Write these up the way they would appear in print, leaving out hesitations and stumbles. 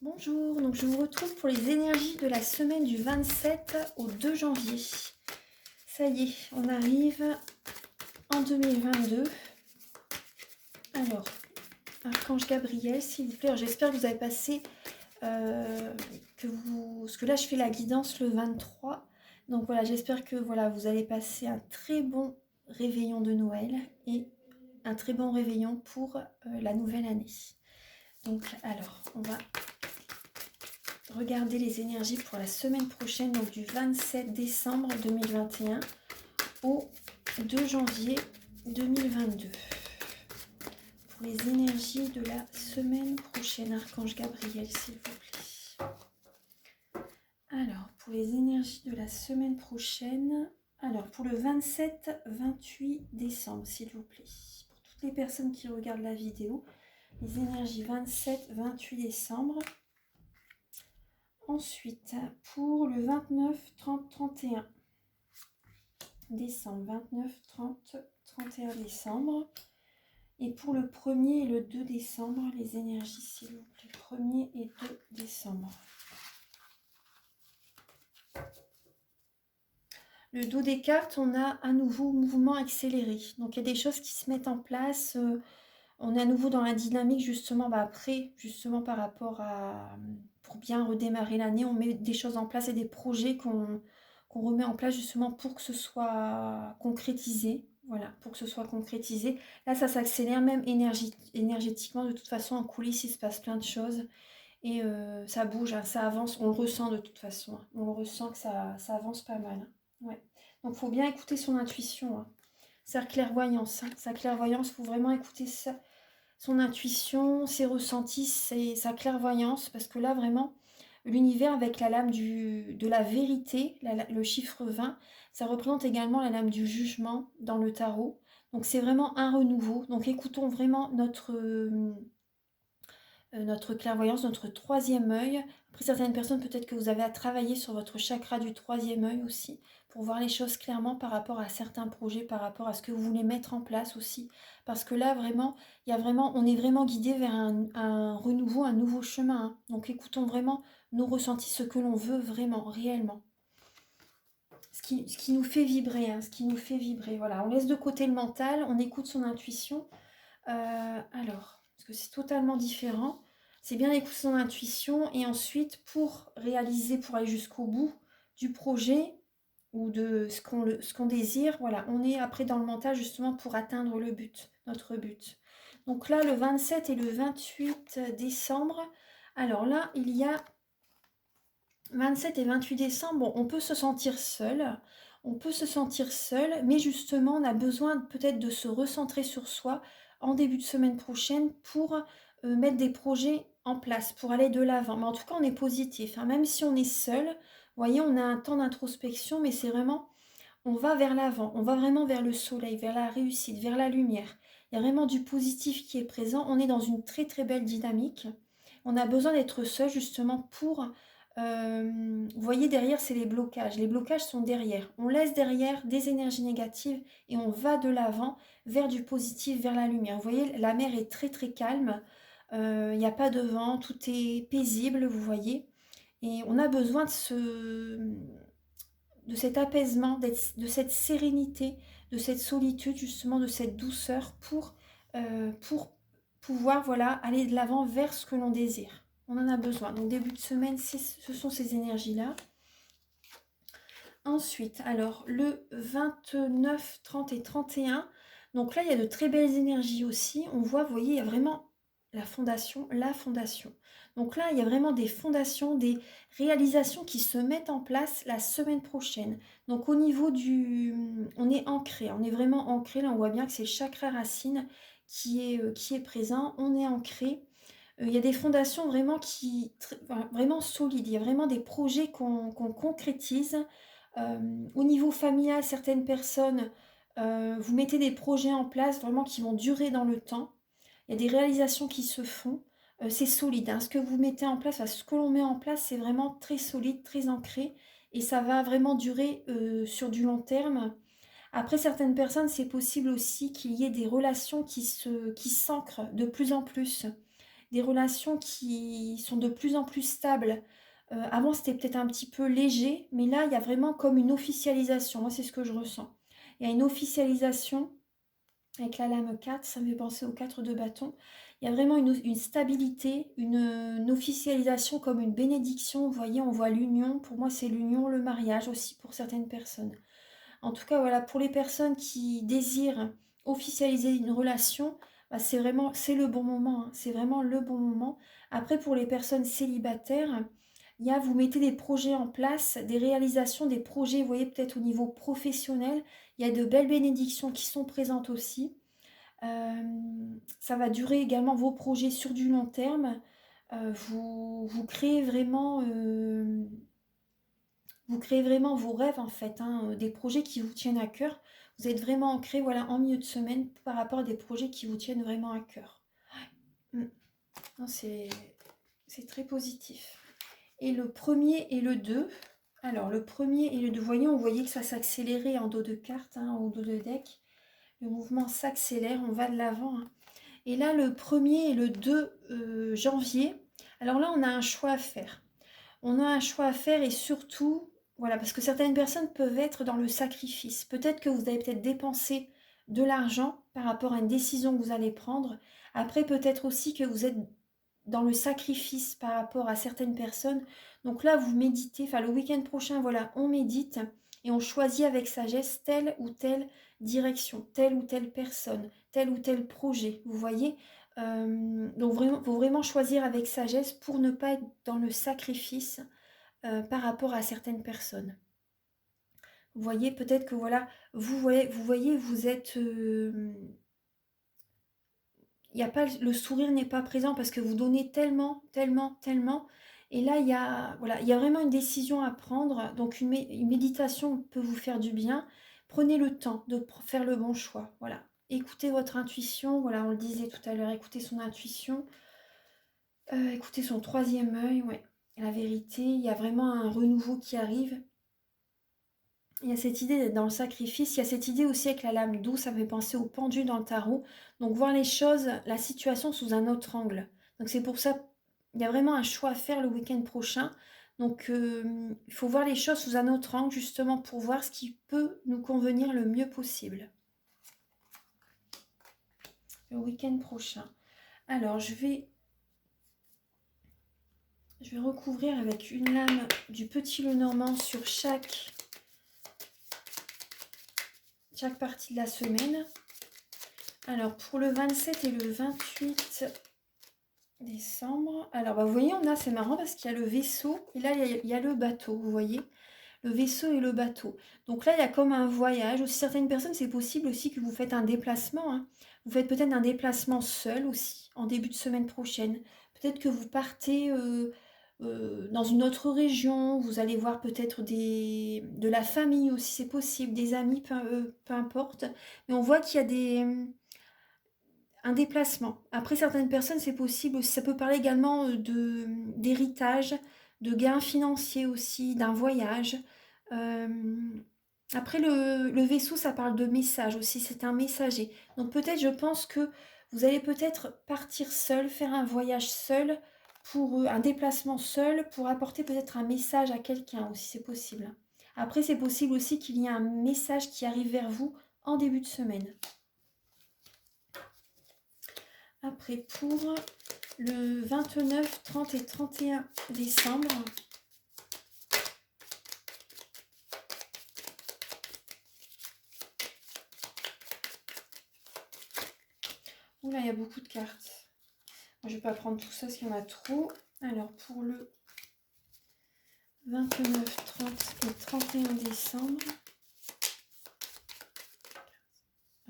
Bonjour, donc je vous retrouve pour les énergies de la semaine du 27 au 2 janvier. Ça y est, on arrive en 2022. Alors, Archange Gabriel, s'il vous plaît, j'espère que vous avez passé, parce que là je fais la guidance le 23. Donc voilà, j'espère que voilà, vous allez passer un très bon réveillon de Noël et un très bon réveillon pour la nouvelle année. Donc alors, on va regarder les énergies pour la semaine prochaine, donc du 27 décembre 2021 au 2 janvier 2022. Pour les énergies de la semaine prochaine, Archange Gabriel, s'il vous plaît. Alors, pour les énergies de la semaine prochaine, alors pour le 27-28 décembre, s'il vous plaît. Pour toutes les personnes qui regardent la vidéo, les énergies 27-28 décembre. Ensuite, pour le 29, 30, 31 décembre, 29, 30, 31 décembre. Et pour le 1er et le 2 décembre, les énergies, s'il vous plaît, 1er et 2 décembre. Le dos des cartes, on a à nouveau mouvement accéléré. Donc, il y a des choses qui se mettent en place. On est à nouveau dans la dynamique, justement, après, justement, par rapport à... Pour bien redémarrer l'année, on met des choses en place et des projets qu'on remet en place, justement, pour que ce soit concrétisé. Voilà, pour que ce soit concrétisé. Là, ça s'accélère même énergétiquement. De toute façon, en coulisses, il se passe plein de choses. Et ça bouge, hein, ça avance. On le ressent de toute façon. Hein. On le ressent que ça avance pas mal. Hein. Ouais. Donc, il faut bien écouter son intuition. Hein. Sa clairvoyance. Hein. Sa clairvoyance, il faut vraiment écouter ça. Son intuition, ses ressentis, sa clairvoyance, parce que là, vraiment, l'univers avec la lame de la vérité, le chiffre 20, ça représente également la lame du jugement dans le tarot. Donc, c'est vraiment un renouveau. Donc, écoutons vraiment notre clairvoyance, notre troisième œil. Après, certaines personnes, peut-être que vous avez à travailler sur votre chakra du troisième œil aussi, pour voir les choses clairement par rapport à certains projets, par rapport à ce que vous voulez mettre en place aussi. Parce que là, vraiment, on est vraiment guidé vers un renouveau, un nouveau chemin. Hein. Donc, écoutons vraiment nos ressentis, ce que l'on veut vraiment, réellement. Ce qui nous fait vibrer, hein, ce qui nous fait vibrer. Voilà, on laisse de côté le mental, on écoute son intuition. Parce que c'est totalement différent. C'est bien d'écouter son intuition et ensuite pour réaliser, pour aller jusqu'au bout du projet ou de ce qu'on désire, voilà, on est après dans le mental justement pour atteindre le but, notre but. Donc là, le 27 et le 28 décembre, alors là, il y a 27 et 28 décembre, bon, on peut se sentir seul, mais justement, on a besoin peut-être de se recentrer sur soi en début de semaine prochaine pour mettre des projets en place, pour aller de l'avant. Mais en tout cas, on est positif, hein. Même si on est seul, vous voyez, on a un temps d'introspection, mais c'est vraiment, on va vers l'avant, on va vraiment vers le soleil, vers la réussite, vers la lumière. Il y a vraiment du positif qui est présent, on est dans une très très belle dynamique. On a besoin d'être seul justement pour... vous voyez derrière, c'est les blocages. Les blocages sont derrière. On laisse derrière des énergies négatives et on va de l'avant vers du positif, vers la lumière. Vous voyez, la mer est très très calme. Il n'y a pas de vent, tout est paisible, vous voyez. Et on a besoin de cet apaisement, de cette sérénité, de cette solitude, justement, de cette douceur pour pouvoir voilà, aller de l'avant vers ce que l'on désire. On en a besoin. Donc début de semaine, ce sont ces énergies-là. Ensuite, alors le 29, 30 et 31. Donc là, il y a de très belles énergies aussi. On voit, vous voyez, il y a vraiment la fondation, la fondation. Donc là, il y a vraiment des fondations, des réalisations qui se mettent en place la semaine prochaine. Donc au niveau on est ancré, on est vraiment ancré. Là, on voit bien que c'est le chakra racine qui est présent. On est ancré. Il y a des fondations vraiment solides. Il y a vraiment des projets qu'on concrétise. Au niveau familial, certaines personnes, vous mettez des projets en place vraiment qui vont durer dans le temps. Il y a des réalisations qui se font. C'est solide. Hein. Ce que vous mettez en place, ce que l'on met en place, c'est vraiment très solide, très ancré. Et ça va vraiment durer sur du long terme. Après, certaines personnes, c'est possible aussi qu'il y ait des relations qui s'ancrent de plus en plus. des relations qui sont de plus en plus stables. Avant, c'était peut-être un petit peu léger, mais là, il y a vraiment comme une officialisation. Moi, c'est ce que je ressens. Il y a une officialisation avec la lame 4, ça me fait penser au 4 de bâton. Il y a vraiment une stabilité, une officialisation comme une bénédiction. Vous voyez, on voit l'union. Pour moi, c'est l'union, le mariage aussi pour certaines personnes. En tout cas, voilà, pour les personnes qui désirent officialiser une relation, bah, c'est le bon moment, hein. C'est vraiment le bon moment. Après, pour les personnes célibataires, vous mettez des projets en place, des réalisations, des projets, vous voyez, peut-être au niveau professionnel. Il y a de belles bénédictions qui sont présentes aussi. Ça va durer également vos projets sur du long terme. Vous créez vraiment... vous créez vraiment vos rêves en fait, hein, des projets qui vous tiennent à cœur. Vous êtes vraiment ancré voilà, en milieu de semaine par rapport à des projets qui vous tiennent vraiment à cœur. Mm. Non, c'est très positif. Et le premier et le 2. Alors le premier et le 2, voyez, on voyait que ça s'accélérait en dos de carte, hein, au dos de deck. Le mouvement s'accélère, on va de l'avant, hein. Et là, le premier et le 2 janvier, alors là, on a un choix à faire. On a un choix à faire et surtout, voilà, parce que certaines personnes peuvent être dans le sacrifice. Peut-être que vous avez peut-être dépensé de l'argent par rapport à une décision que vous allez prendre. Après, peut-être aussi que vous êtes dans le sacrifice par rapport à certaines personnes. Donc là, vous méditez, enfin le week-end prochain, voilà, on médite et on choisit avec sagesse telle ou telle direction, telle ou telle personne, tel ou tel projet. Vous voyez, donc vraiment, faut vraiment choisir avec sagesse pour ne pas être dans le sacrifice par rapport à certaines personnes. Vous voyez, peut-être que voilà, vous êtes, y a pas, le sourire n'est pas présent parce que vous donnez tellement, tellement, tellement. Et là, il y a vraiment une décision à prendre. Donc, une méditation peut vous faire du bien. Prenez le temps de faire le bon choix. Voilà. Écoutez votre intuition. Voilà, on le disait tout à l'heure. Écoutez son intuition. Écoutez son troisième œil. Ouais. La vérité, il y a vraiment un renouveau qui arrive. Il y a cette idée d'être dans le sacrifice. Il y a cette idée aussi avec la lame douce, ça me fait penser au pendu dans le tarot. Donc voir les choses, la situation sous un autre angle. Donc c'est pour ça, il y a vraiment un choix à faire le week-end prochain. Donc il faut voir les choses sous un autre angle justement pour voir ce qui peut nous convenir le mieux possible. Le week-end prochain. Alors je vais recouvrir avec une lame du petit Lenormand sur chaque partie de la semaine. Alors, pour le 27 et le 28 décembre, alors vous voyez, c'est marrant parce qu'il y a le vaisseau et là, il y a le bateau, vous voyez, le vaisseau et le bateau. Donc là, il y a comme un voyage. Aussi, certaines personnes, c'est possible aussi que vous faites un déplacement, hein. Vous faites peut-être un déplacement seul aussi, en début de semaine prochaine. Peut-être que vous partez dans une autre région, vous allez voir peut-être de la famille aussi, c'est possible, des amis, peu importe. Mais on voit qu'il y a un déplacement. Après, certaines personnes, c'est possible aussi. Ça peut parler également d'héritage, de gains financiers aussi, d'un voyage. Euh, Après, le vaisseau, ça parle de message aussi. C'est un messager. Donc peut-être, je pense que vous allez peut-être partir seul, faire un voyage seul, pour un déplacement seul, pour apporter peut-être un message à quelqu'un aussi. C'est possible. Après, c'est possible aussi qu'il y ait un message qui arrive vers vous en début de semaine. Après, pour le 29, 30 et 31 décembre, oula, il y a beaucoup de cartes. Moi, je ne vais pas prendre tout ça s'il y en a trop. Alors, pour le 29, 30 et 31 décembre,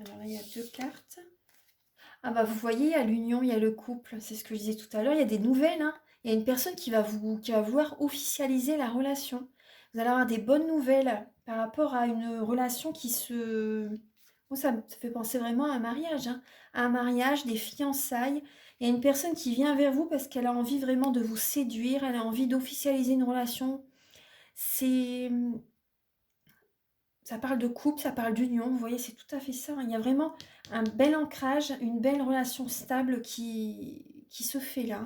alors là, il y a deux cartes. Ah bah vous voyez, il y a l'union, il y a le couple, c'est ce que je disais tout à l'heure, il y a des nouvelles, hein. Il y a une personne qui va vouloir officialiser la relation. Vous allez avoir des bonnes nouvelles par rapport à une relation qui se... Moi, ça me fait penser vraiment à un mariage, hein. À un mariage, des fiançailles. Il y a une personne qui vient vers vous parce qu'elle a envie vraiment de vous séduire, elle a envie d'officialiser une relation. Ça parle de couple, ça parle d'union, vous voyez, c'est tout à fait ça, hein. Il y a vraiment un bel ancrage, une belle relation stable qui qui se fait là.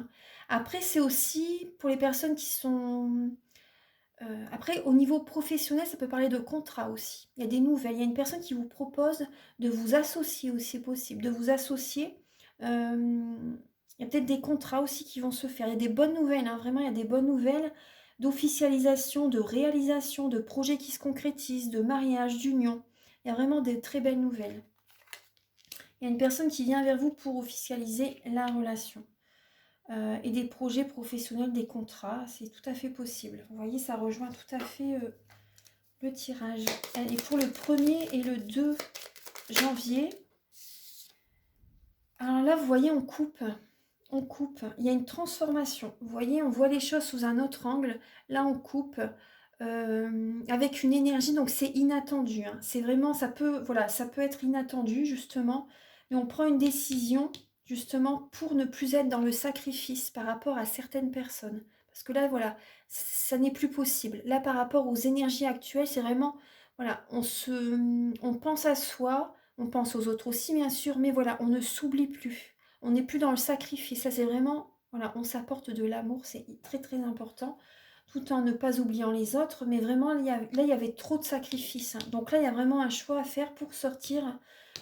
Après, c'est aussi pour les personnes qui sont... après, au niveau professionnel, ça peut parler de contrat aussi. Il y a des nouvelles. Il y a une personne qui vous propose de vous associer aussi, possible. De vous associer. Il y a peut-être des contrats aussi qui vont se faire. Il y a des bonnes nouvelles, hein, vraiment, il y a des bonnes nouvelles d'officialisation, de réalisation, de projets qui se concrétisent, de mariage, d'union. Il y a vraiment des très belles nouvelles. Il y a une personne qui vient vers vous pour officialiser la relation. Et des projets professionnels, des contrats, c'est tout à fait possible. Vous voyez, ça rejoint tout à fait le tirage. Et pour le 1er et le 2 janvier, alors là, vous voyez, on coupe. On coupe. Il y a une transformation. Vous voyez, on voit les choses sous un autre angle. Là, on coupe avec une énergie. Donc, c'est inattendu. Hein. C'est vraiment, ça peut être inattendu, justement. Mais on prend une décision, justement, pour ne plus être dans le sacrifice par rapport à certaines personnes. Parce que là, voilà, ça n'est plus possible. Là, par rapport aux énergies actuelles, c'est vraiment, voilà, on pense à soi, on pense aux autres aussi, bien sûr, mais voilà, on ne s'oublie plus. On n'est plus dans le sacrifice. Ça, c'est vraiment, voilà, on s'apporte de l'amour, c'est très, très important, tout en ne pas oubliant les autres. Mais vraiment, là, il y avait trop de sacrifices. Hein. Donc là, il y a vraiment un choix à faire pour sortir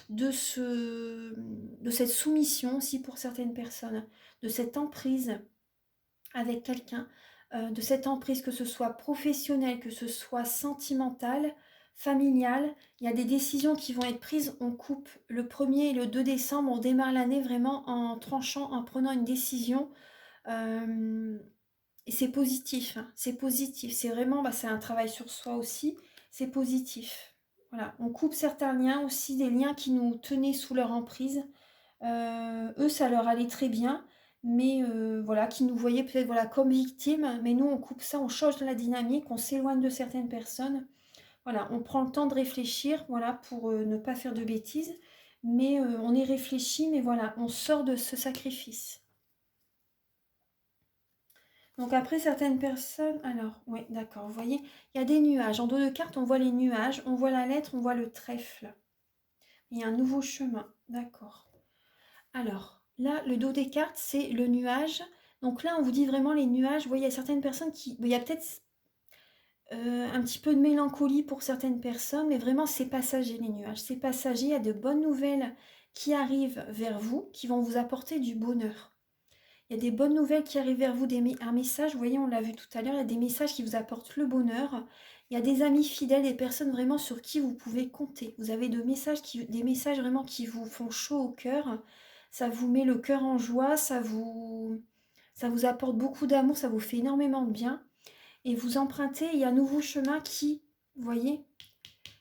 de cette soumission aussi pour certaines personnes, de cette emprise avec quelqu'un, de cette emprise, que ce soit professionnelle, que ce soit sentimentale, familiale. Il y a des décisions qui vont être prises. On coupe le 1er et le 2 décembre. On démarre l'année vraiment en tranchant, en prenant une décision. Et c'est positif. Hein. C'est positif. C'est vraiment, c'est un travail sur soi aussi. C'est positif. Voilà. On coupe certains liens aussi, des liens qui nous tenaient sous leur emprise. Eux, ça leur allait très bien, mais voilà, qui nous voyaient peut-être voilà, comme victimes. Mais nous, on coupe ça, on change de la dynamique, on s'éloigne de certaines personnes. Voilà, on prend le temps de réfléchir, voilà, pour ne pas faire de bêtises. Mais on y réfléchit, mais voilà, on sort de ce sacrifice. Donc après, certaines personnes... Alors, oui, d'accord, vous voyez, il y a des nuages. En dos de carte, on voit les nuages, on voit la lettre, on voit le trèfle. Il y a un nouveau chemin, d'accord. Alors, là, le dos des cartes, c'est le nuage. Donc là, on vous dit vraiment les nuages. Vous voyez, il y a certaines personnes qui... Il y a peut-être un petit peu de mélancolie pour certaines personnes, mais vraiment, c'est passager, les nuages. C'est passager, il y a de bonnes nouvelles qui arrivent vers vous, qui vont vous apporter du bonheur. Il y a des bonnes nouvelles qui arrivent vers vous, un message, vous voyez, on l'a vu tout à l'heure, il y a des messages qui vous apportent le bonheur. Il y a des amis fidèles, des personnes vraiment sur qui vous pouvez compter. Vous avez des messages vraiment qui vous font chaud au cœur. Ça vous met le cœur en joie, ça vous apporte beaucoup d'amour, ça vous fait énormément de bien. Et vous empruntez, il y a un nouveau chemin qui, vous voyez,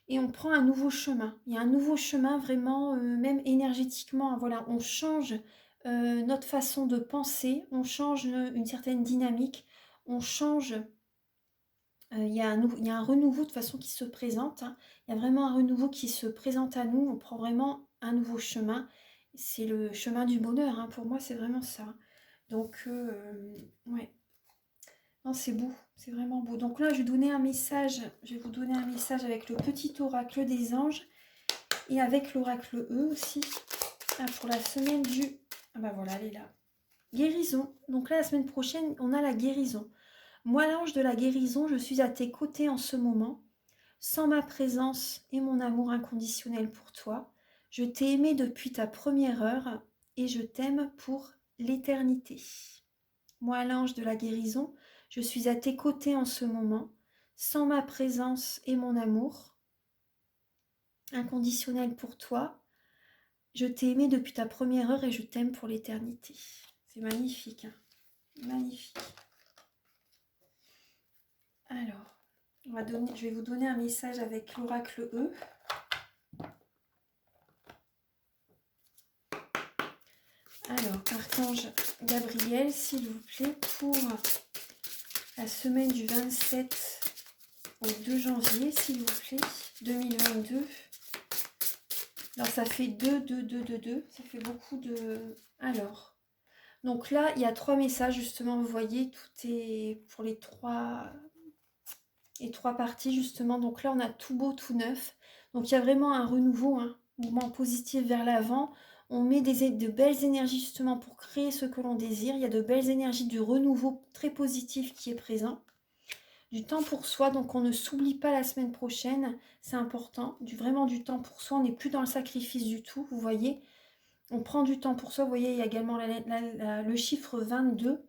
et on prend un nouveau chemin. Il y a un nouveau chemin vraiment, même énergétiquement, voilà, on change notre façon de penser, on change une certaine dynamique, on change, il y a un renouveau de façon qui se présente, hein. Il y a vraiment un renouveau qui se présente à nous, on prend vraiment un nouveau chemin. C'est le chemin du bonheur, hein, pour moi c'est vraiment ça. Donc, ouais. Non, c'est beau, c'est vraiment beau. Donc là, je vais vous donner un message avec le petit oracle des anges et avec l'oracle E aussi. Ah, pour la semaine du... Ah bah voilà, elle est là. Guérison. Donc là, la semaine prochaine, on a la guérison. Moi, l'ange de la guérison, je suis à tes côtés en ce moment. Sans ma présence et mon amour inconditionnel pour toi, je t'ai aimé depuis ta première heure et je t'aime pour l'éternité. Moi, l'ange de la guérison, je suis à tes côtés en ce moment, sans ma présence et mon amour inconditionnel pour toi. Je t'ai aimé depuis ta première heure et je t'aime pour l'éternité. C'est magnifique, hein, magnifique. Alors, je vais vous donner un message avec l'oracle E. Alors, Archange Gabriel, s'il vous plaît, pour la semaine du 27 au 2 janvier, s'il vous plaît, 2022. Alors, ça fait 2, 2, 2, 2, 2. Ça fait beaucoup de... Alors, donc là, il y a 3 messages, justement, vous voyez, tout est pour les trois parties, justement. Donc là, on a tout beau, tout neuf. Donc, il y a vraiment un renouveau, hein, mouvement positif vers l'avant. On met de belles énergies justement pour créer ce que l'on désire. Il y a de belles énergies du renouveau très positif qui est présent. Du temps pour soi, donc on ne s'oublie pas la semaine prochaine, c'est important. Vraiment du temps pour soi, on n'est plus dans le sacrifice du tout, vous voyez. On prend du temps pour soi, vous voyez, il y a également le chiffre 22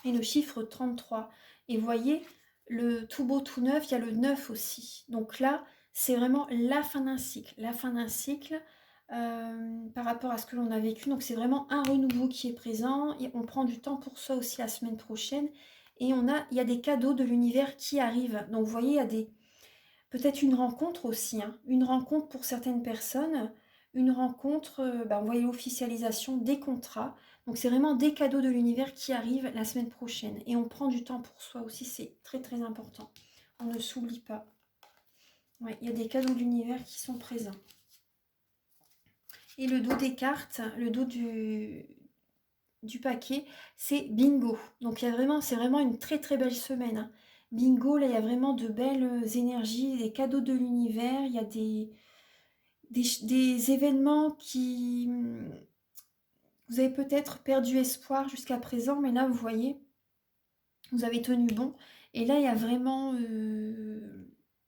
et le chiffre 33. Et vous voyez, le tout beau, tout neuf, il y a le 9 aussi. Donc là, c'est vraiment la fin d'un cycle. La fin d'un cycle par rapport à ce que l'on a vécu. Donc c'est vraiment un renouveau qui est présent. Et on prend du temps pour soi aussi la semaine prochaine. Et il y a des cadeaux de l'univers qui arrivent. Donc vous voyez, il y a peut-être une rencontre aussi. Hein. Une rencontre pour certaines personnes. Une rencontre, vous voyez l'officialisation des contrats. Donc c'est vraiment des cadeaux de l'univers qui arrivent la semaine prochaine. Et on prend du temps pour soi aussi, c'est très très important. On ne s'oublie pas. Ouais, il y a des cadeaux de l'univers qui sont présents. Et le dos des cartes, le dos du paquet, c'est bingo. Donc c'est vraiment une très très belle semaine. Hein. Bingo, là il y a vraiment de belles énergies, des cadeaux de l'univers, il y a des événements qui... Vous avez peut-être perdu espoir jusqu'à présent, mais là vous voyez, vous avez tenu bon. Et là il y a vraiment... il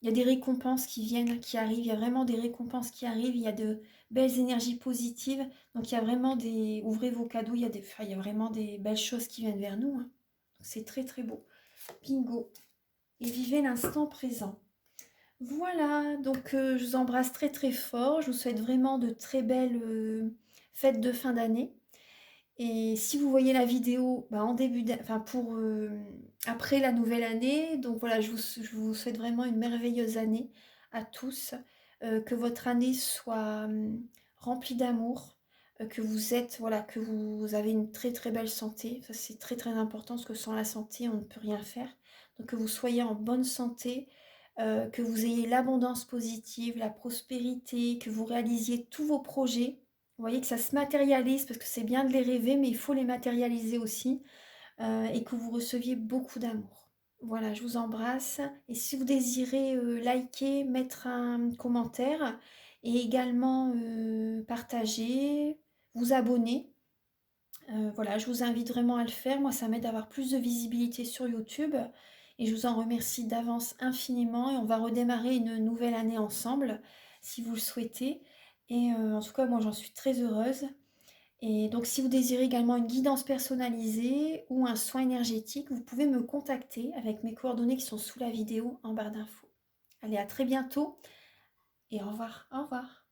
y a des récompenses qui viennent, qui arrivent, il y a vraiment des récompenses qui arrivent, il y a de belles énergies positives. Donc il y a vraiment des... Ouvrez vos cadeaux, il y a vraiment des belles choses qui viennent vers nous. Hein. C'est très très beau. Bingo. Et vivez l'instant présent. Voilà, donc je vous embrasse très très fort. Je vous souhaite vraiment de très belles fêtes de fin d'année. Et si vous voyez la vidéo en après la nouvelle année, donc voilà, je vous souhaite vraiment une merveilleuse année à tous, que votre année soit remplie d'amour, que vous avez une très très belle santé, ça c'est très très important parce que sans la santé on ne peut rien faire, donc que vous soyez en bonne santé, que vous ayez l'abondance positive, la prospérité, que vous réalisiez tous vos projets. Vous voyez que ça se matérialise parce que c'est bien de les rêver, mais il faut les matérialiser aussi et que vous receviez beaucoup d'amour. Voilà, je vous embrasse. Et si vous désirez liker, mettre un commentaire et également partager, vous abonner, voilà, je vous invite vraiment à le faire. Moi, ça m'aide à avoir plus de visibilité sur YouTube. Et je vous en remercie d'avance infiniment. Et on va redémarrer une nouvelle année ensemble, si vous le souhaitez. Et en tout cas, moi, j'en suis très heureuse. Et donc, si vous désirez également une guidance personnalisée ou un soin énergétique, vous pouvez me contacter avec mes coordonnées qui sont sous la vidéo en barre d'infos. Allez, à très bientôt et au revoir. Au revoir.